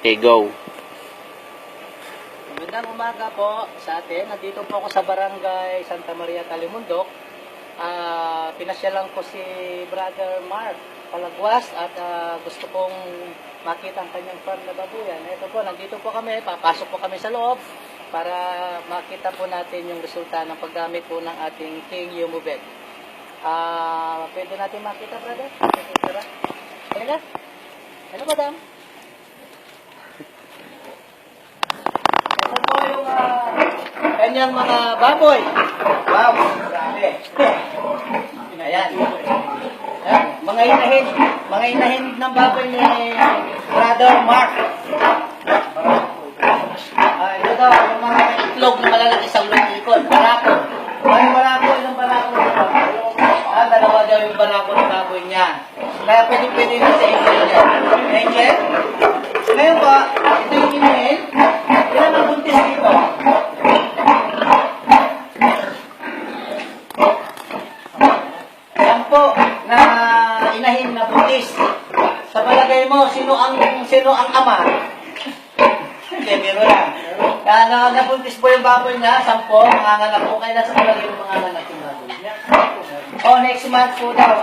Okay, go. Magandang umaga po sa atin. Nandito po ako sa Barangay Santa Maria, Talimundok. Pinasyalan ko si Brother Mark Palagwas at gusto kong makita ang kanyang farm na babuyan. Ito po, nandito po kami. Papasok po kami sa loob para makita po natin yung resulta ng paggamit po ng ating King Yumubet. Pwede natin makita, brother? Kaya? Ano, madam? Ito po yung kanyang mga baboy. Wow, grabe. Ayan. Ayan. Mga inahin ng baboy ni Brother Mark. Ito daw, yung mga itlog na malalaki sa ulong ikon. Barako. May barako, ilang barako dito. Dalawa daw yung barako ng baboy niya. Kaya pwede na sa angel niya. Angel? Ngayon ba, ito yung inahin. Ilan ang buntis dito? Yan po, na inahin na buntis. Sa palagay mo, sino ang ama? Hindi, biro lang. Nabuntis po yung baboy niya, 10, manganganak po. Kailan sa palagay mo manganganak yung baboy niya? Next month po daw,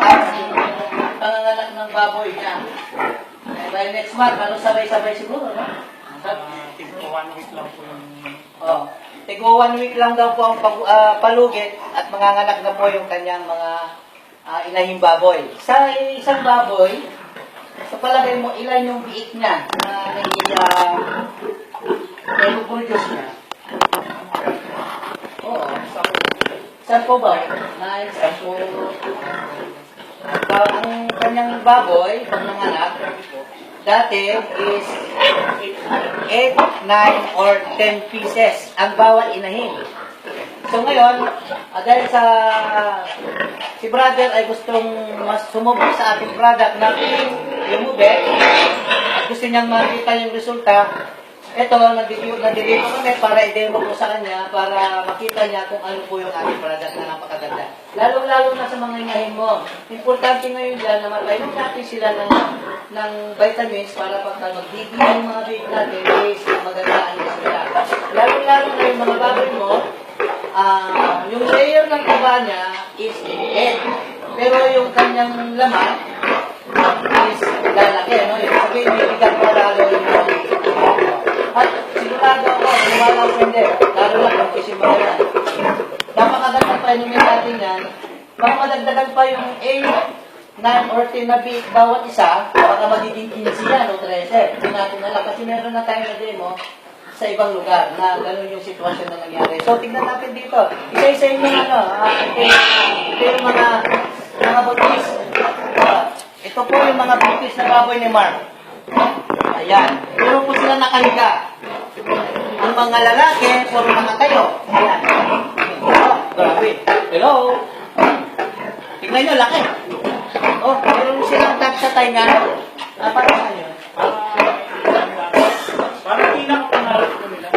panganganak ng baboy niya. By next month, sabay-sabay siguro, no? Tigpo 1 week lang po yung... Tigpo 1 week lang daw po ang palugit at manganganak na po yung kanyang mga inahing baboy. Sa isang baboy, sa palagay mo, ilan yung biik niya na nag-produce niya? Oo. Saan po ba? Saan po? Ang kanyang baboy, pag nanganak, dati is 8, 9, or 10 pieces ang bawat inahin. So ngayon, dahil sa si brother ay gustong mas sumubok sa ating product na Yumubet at gusto niyang makita yung resulta, ito, nag-deliver kami para i-demo ko sa kanya para makita niya kung ano po yung ating product na napakaganda. Lalong-lalo na sa mga inahin mo. Importante ngayon dyan na matayong natin sila ng vitamins para pagka mag-baby yung mga baby natin is magandaan na sila. Lalong-lalo na yung mga baboy mo, yung layer ng taba niya is egg. Pero yung kanyang laman is lalaki. No? Yung sabihin, may bigat pa lalo yung mga at sigurado ako, lumalaw ko hindi. Lalo lang kung kasi mga yan. Napakaganda pa inumin natin yan. Baka madagdagan pa yung 8, 9, or 10 na bit bawat isa, baka magiging 15 yan o 13. Hindi natin alam. Kasi meron na tayo na demo sa ibang lugar na gano'n yung sitwasyon na nangyari. So, tignan natin dito. Isa-isa yung ito yung mga buntis. Ito po yung mga buntis na baboy ni Mark. Ayan. Pero po sila nakahiga. Ang mga lalaki, puro nakatayo. Ayan. Grabe. Hello? Tignan nyo, laki. Meron silang tag sa tainga. Parang saan yun? Parang pinakapangarap ko nila.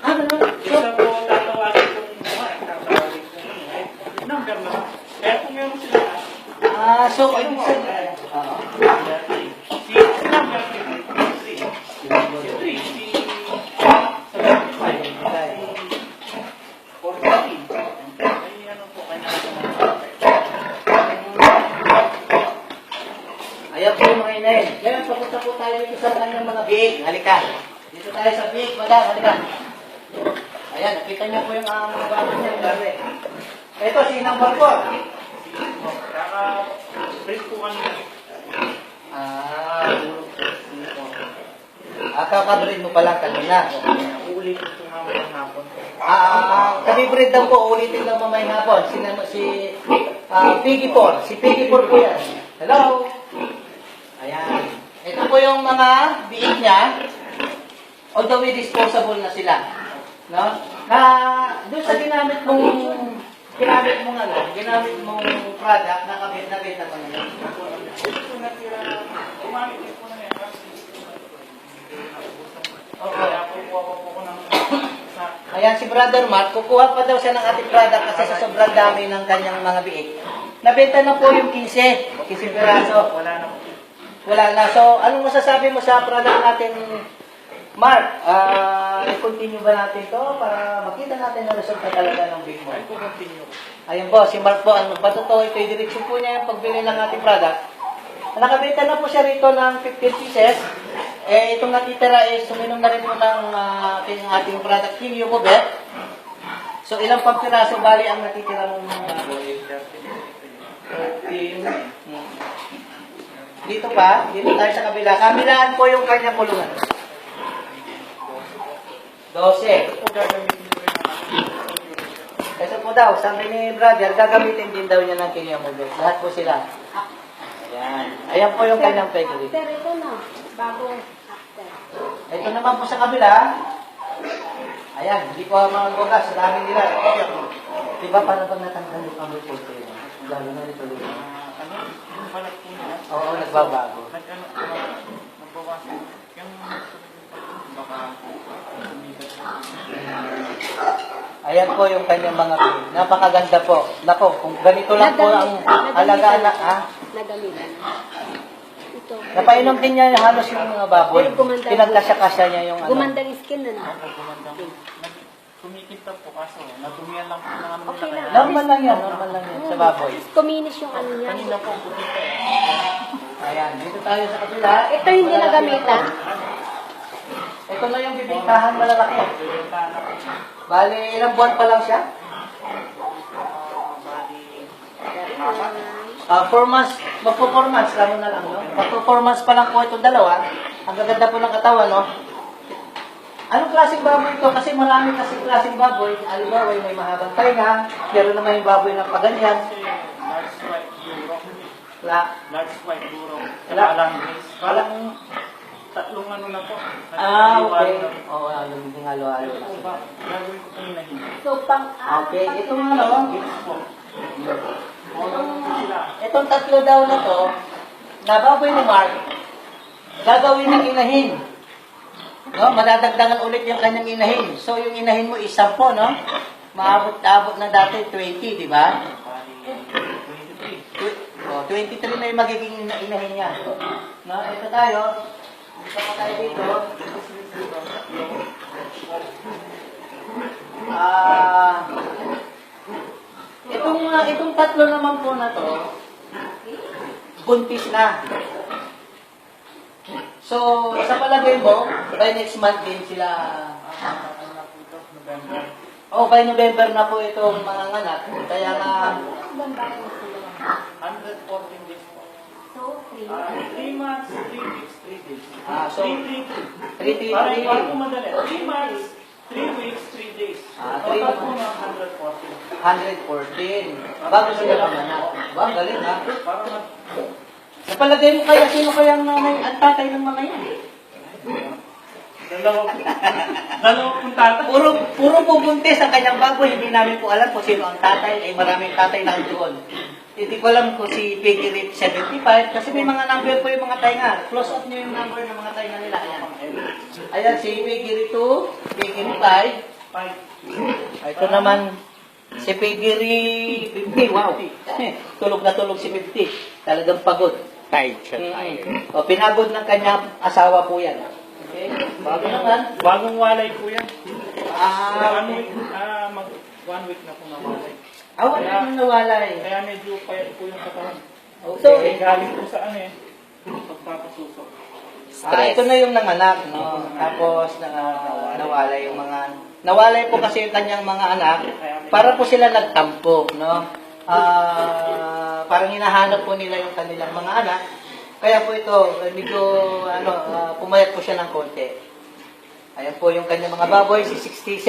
Ano? Isa po tatawagin ko number na. Kaya kung meron sila So, ibig sabihin. si number 3. Si 3. Si 14. Ay, ano po kanya. Ayan po yung mga inahin. Ngayon, papunta po tayo dito sa kanyang mga biig. Halika. Dito tayo sa biig, madam. Halika. Ayan, nakita niyo po yung mga baboy niya. Grabe. Ito, si number 4. Kaka-break po kanina. Kakabreed mo pala kanina. Uulit po mamayang hapon. Kabibreed daw po, ulitin lang mamayang hapon. Si Piggy 4. Si Piggy 4 po yan. Hello? Ayan. Ito po yung mga biik niya. Although disposable na sila. No? Doon sa ginamit mong product, nakabenta mo na yun. Umamit din po na yan. Okay. Kukuha po ko ng... Ayan si Brother Mark, kukuha pa daw siya ng ating product kasi sa sobrang dami ng kanyang mga biik. Nabenta na po yung 15 piraso. Wala na po. Wala na. So, anong masasabi mo sa product natin Mark, i-continue ba natin to para makita natin na resulta talaga ng big mo? Ay, continue. Ayun po, si Mark po, ang patuto, ito yung direksyon po niya yung pagbili ng ating product. Nakabenta na po siya rito ng 15 pieces. Itong natitira is suminom na rin po ng ating product, King Yuko Bet. So, ilang pang piraso bali ang natitira mong baboy? 13. Dito pa, dito tayo sa kabila. Kabilaan po yung kanyang kulungan. 12. Ito gagamitin ko rin Kasi po daw, sabi ni brother, gagamitin din daw niya ng Kinyamubet. Lahat po sila. Ayan. Ayan po yung kanyang pedigree. After ito na, bago after. Ito naman po sa kabila. Ayan, hindi ko magagas. Sa dami nila. Diba para pag natanggal yung amoy po ito? Lalo na nito dito. yung balat po nila. Oo, nagbabago. Nagbawasan. Yung baka Ayan po yung kanyang mga pin. Napakaganda po. Nako, kung ganito lang po ang alagaan na, ha? Nagamitan. Ito. Napainom din niya halos yung mga baboy. Pinagkasya-kasya niya yung ano. Gumandang skin na na. kumikinta po kaso natumihan lang po ng ano Okay nila. lang. Normal lang yan sa baboy. Kuminis yung ano niya. Kanina po kumita Ayan, dito tayo sa kabila. Ito hindi nagamitan. Ito na yung bibigtahan malalaki. Bali, ilang buwan pa lang siya? 4 months, magpo 4 months, lalo na lang, no? Magpo 4 months pa lang po itong dalawa. Ang gaganda po ng katawan, no? Anong klaseng baboy ito? Kasi marami kasing klaseng baboy. Halimbawa, may mahabang tainga, meron naman yung baboy na paganyan. large white burro. Large white burro. Wala. Parang tatlong ano na po. Okay. Oo, yung halo-halo. Gagawin ko kanina hindi. So, Okay, itong ano, Sila. itong tatlo daw na to, na baboy ni Mark, gagawin ng inahin. No, madadagdagan ulit yung kanyang inahin. So, yung inahin mo is 10, no? Maabot-abot na dati 20, di ba? 23 na yung magiging inahin niya. No, ito tayo. Dito pa tayo dito. Itong tatlo naman po na to, buntis na. So, sa palagay mo, by next month din sila, by November na po itong mga nganak. Kaya nga, 114 days po. So, 3. 3 months, 3 weeks, 3 days. so, 3 Parang po madali. 3 months, 3 weeks, 3 days. 3 Total po months. ng 114. Bago sila manganak. Ba, galing ha? Parang Sa palagay mo kaya, sino kaya ang nanay at tatay ng mga yan? dalawa pong tatay. Puro po buntis ang kanyang baboy. Hindi namin po alam kung sino ang tatay. Ay maraming tatay na doon. Hindi ko alam kung si Piggy Rip 75 kasi may mga number po yung mga tainga. Close up niyo yung number ng mga tainga nila. Ayan. Ayan si Piggy Rip 2, Piggy Rip 5. Ito naman si Piggy Rip 50. Wow. Tulog na tulog si 50. Talagang pagod. Tired siya, tired. O, pinagod ng kanyang asawa po yan. Okay? Bago naman. Bagong walay po yan. Okay. Mag 1 week na po na walay. Wala naman nawalay. Kaya medyo payat po yung katawan. Okay. Galing po sa ano eh. Pagpapasusok. Ito na yung nanganak, no? Tapos, nawalay yung mga... Nawalay po kasi yung kanyang mga anak. Para po sila nagtampo, no? Parang hinahanap po nila yung kanilang mga anak. Kaya po ito, medyo, pumayat po siya ng konti. Ayan po yung kanyang mga baboy, si 67.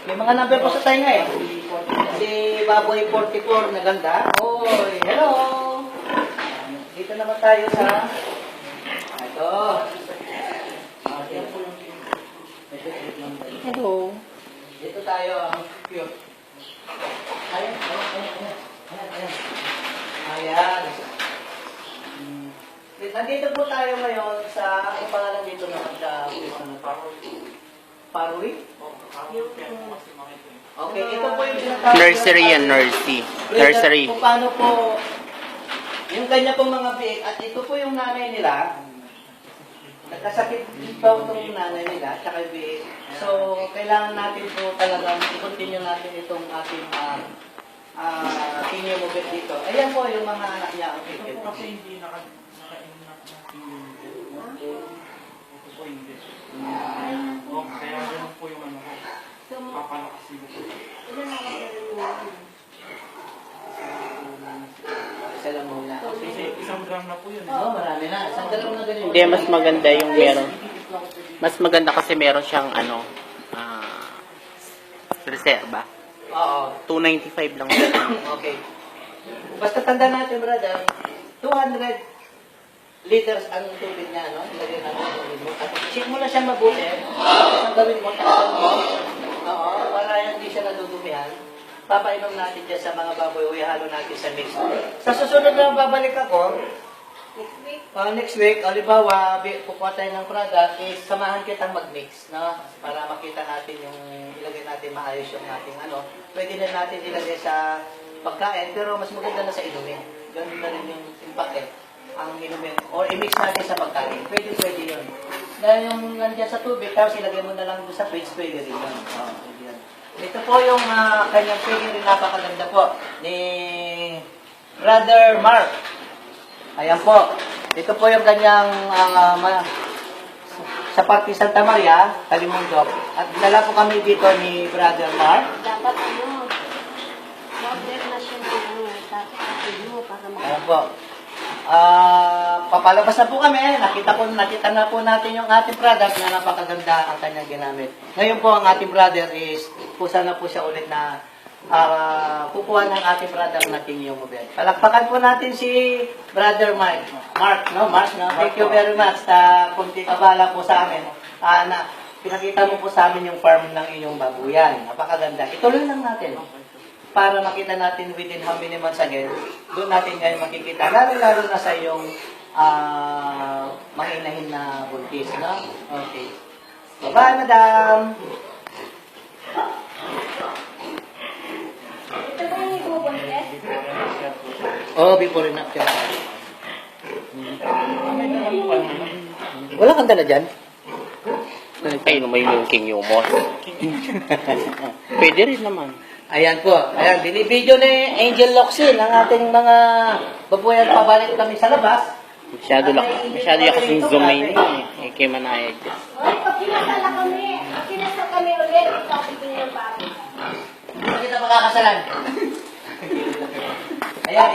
May mga number po sa tayo nga eh. Si baboy 44 na ganda. Oy, hello! Dito naman tayo sa... Ito. Okay. Hello. Dito tayo ang cute. Ayan. Ayan. Nandito po tayo ngayon sa, ang pangalan dito naman sa Parwi? Okay, ito po yung sinatawag. Nursery yan, nursery. Kung paano po, yung kanya pong mga biik, at ito po yung nanay nila, at kasakit pa itong nanay nila, tsaka yung biik. So, kailangan natin po talagang i-continue natin itong ating senior movement dito. Ayan po yung mga anak niya. Okay, Ito po kasi hindi naka-inak na ito po hindi. Oh, kaya ganun po yung ano ko. Papalakasin ko. Ilan na ako sa Isa lang muna. Kasi 1 gram na po yun. Oo, marami na. Isang dalawang na ganyan. Hindi, mas maganda yung meron. Mas maganda kasi meron siyang ano, reserva. Oo. 295 lang. Okay. Basta tanda natin, brother, 200 liters ang tubig niya, no? Lagyan natin ang tubig mo. At check mo na siya mabuti. Ang gawin mo, takpan mo. Oo, wala yan, hindi siya nadudumihan. Papainom natin dyan sa mga baboy o ihalo natin sa mix. Sa susunod na babalik ako, next week, halimbawa, pukuha tayo ng product, is samahan kitang mag-mix, no? Para makita natin yung, ilagay natin maayos yung ating ano. Pwede na natin ilagay sa pagkain, pero mas maganda na sa inumin. Ganun na rin yung impact eh, ang inumin. Or i-mix natin sa pagkain. Pwede yun. Dahil yung nandiyan sa tubig, tapos ilagay mo na lang doon sa fridge, pwede rin yun. Pwede yun. Ito po yung kanyang pwede rin napakaganda po ni Brother Mark. Ayan po. Ito po yung kanyang sa Parque Santa Maria, Kalimundok. At dinala po kami dito ni Brother Mark. Dapat ma-update na siya ng tapos mo para Ayan po. Papalabas na po kami. Nakita na po natin yung ating product na napakaganda ang kanyang ginamit. Ngayon po ang ating brother is pusa na po siya ulit na kukuha ng ating product natin yung mobile. Palakpakan po natin si Brother Mark. Mark, no? Thank you very much sa kunti kabala po sa amin. Pinakita mo po sa amin yung farm ng inyong babuyan. Napakaganda. Ituloy lang natin. Para makita natin within how many months again, doon natin ngayon makikita. Lalo na sa iyong mahinahin na buntis, no? Okay. Bye-bye, madam! ito ba yung ibubuntes? Oh, before and after. Wala kang dala dyan? Ay, may milking humos. Pwede rin naman. Ayan po. Ayan, binibideo ni Angel Locsin ang ating mga babuyan. Pabalik kami sa labas. Masyado yung kasing zoom na yun eh. Kay Manayag. Ay, pag kinasal kami ulit, ipapigil ng bago. Hindi kita makakasalan. Ayan,